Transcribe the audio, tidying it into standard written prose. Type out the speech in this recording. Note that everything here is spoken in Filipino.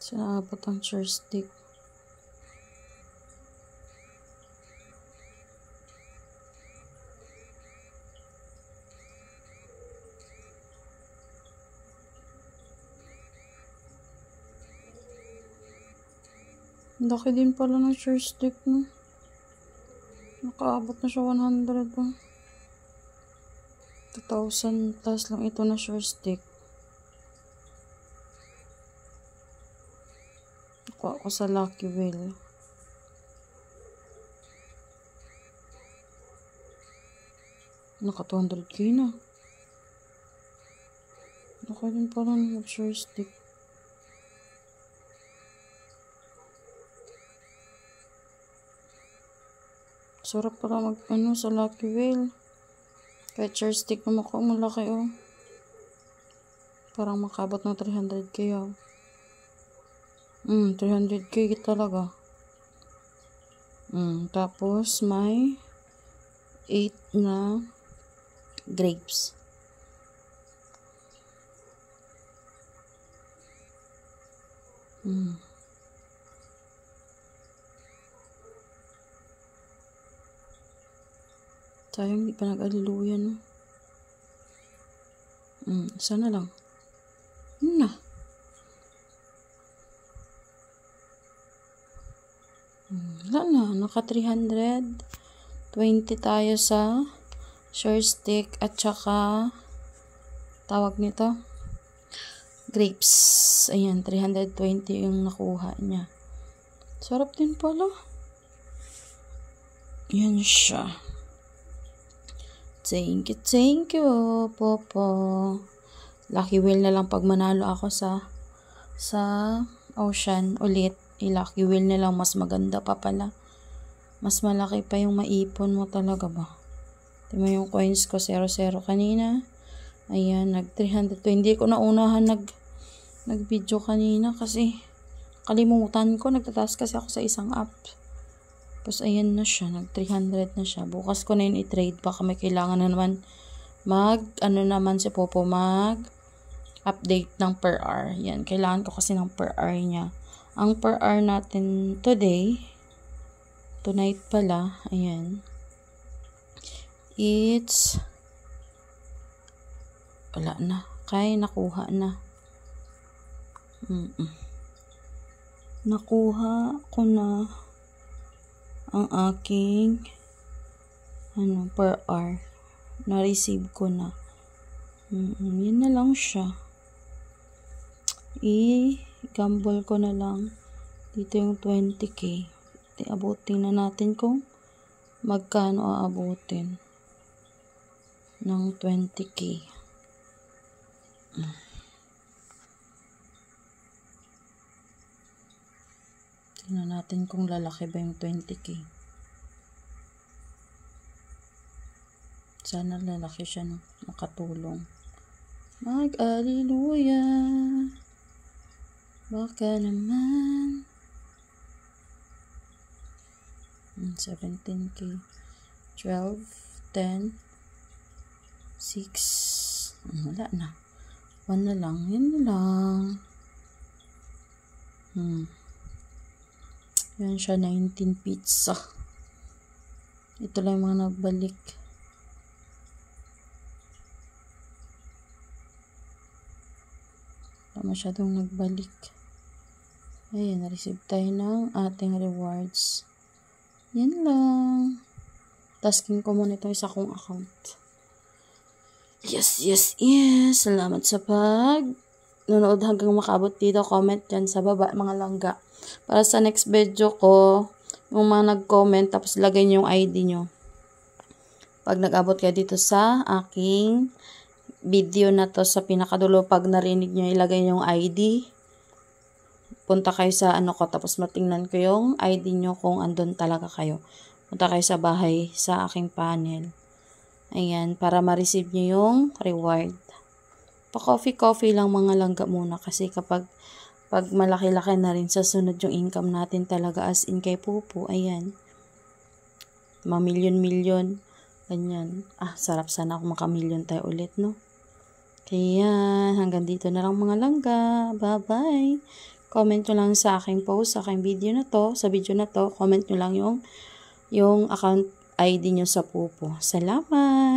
Sinabot ang chair stick. Laki din pala ng chair stick, no? Nakaabot na siya 100, oh. 2,000 plus lang ito na chair stick. Nakuha ko sa Lucky Wheel. Naka 200k na. Laki din pala ng chair stick. Sarap pala sa Lucky Wheel. Kaya chair stick na makuha mo laki, oh. Parang makabot ng 300k, oh. 300k talaga. Tapos may 8 na grapes. Sayang di pa nag-aliluya, no? Sana lang. Wala na. Naka 320 tayo sa chair stick at saka tawag nito grapes. Ayan, 320 yung nakuha niya. Sarap din pala. Yan siya. Thank you, Popo. Lucky Wheel na lang pag manalo ako sa ocean ulit. Lucky Wheel na lang, mas maganda pa pala. Mas malaki pa yung maipon mo talaga ba. Tingnan mo yung coins ko, 0-0 kanina. Ayan, nag 320. Hindi ko naunahan nag-video kanina kasi kalimutan ko. Nagtatask kasi ako sa isang app. Tapos ayan na siya, nag 300 na siya. Bukas ko na yun i-trade. Baka may kailangan na naman si Popo update ng per hour. Yan, kailangan ko kasi ng per hour niya. Ang per hour natin tonight pala, ayan, it's, wala na, kaya nakuha na. Nakuha ko na ang aking, per hour. Na-receive ko na. Yan na lang siya. I-gamble ko na lang dito yung 20k. Abutin na natin kung magkano aabutin ng 20k. Tingnan natin kung lalaki ba yung 20k. Sana lalaki siya, no? Makatulong. Mag-aliluya. Baka naman. 17k. 12, 10, 6. Wala na. 1 na lang. Yan na lang. Yan siya, 19 pizza. Ito lang yung mga nagbalik. Wala masyadong nagbalik. Ayan, na-receive tayo ng ating rewards. Yan lang. Tasking ko muna itong isa kong account. Yes. Salamat sa nanood hanggang makabot dito. Comment dyan sa baba, mga langga. Para sa next video ko, yung mga nag-comment, tapos lagay nyo yung ID nyo. Pag nag-abot kayo dito sa aking video na to, sa pinakadulo, pag narinig nyo, ilagay nyo yung ID. Punta kayo sa ko, tapos matingnan ko yung ID nyo kung andun talaga kayo. Punta kayo sa bahay, sa aking panel. Ayan, para ma-receive nyo yung reward. Pa-coffee lang mga langga muna, kasi kapag malaki-laki na rin sa sunod yung income natin talaga, as in kay Popo, ayan. Ma-milyon-milyon. Ganyan. Sarap sana kung maka-milyon tayo ulit, no? Kaya, hanggang dito na lang mga langga. Bye-bye! comment nyo lang sa aking post, sa aking video na to, sa video na to, comment nyo lang yung account ID nyo sa Pupo. Salamat!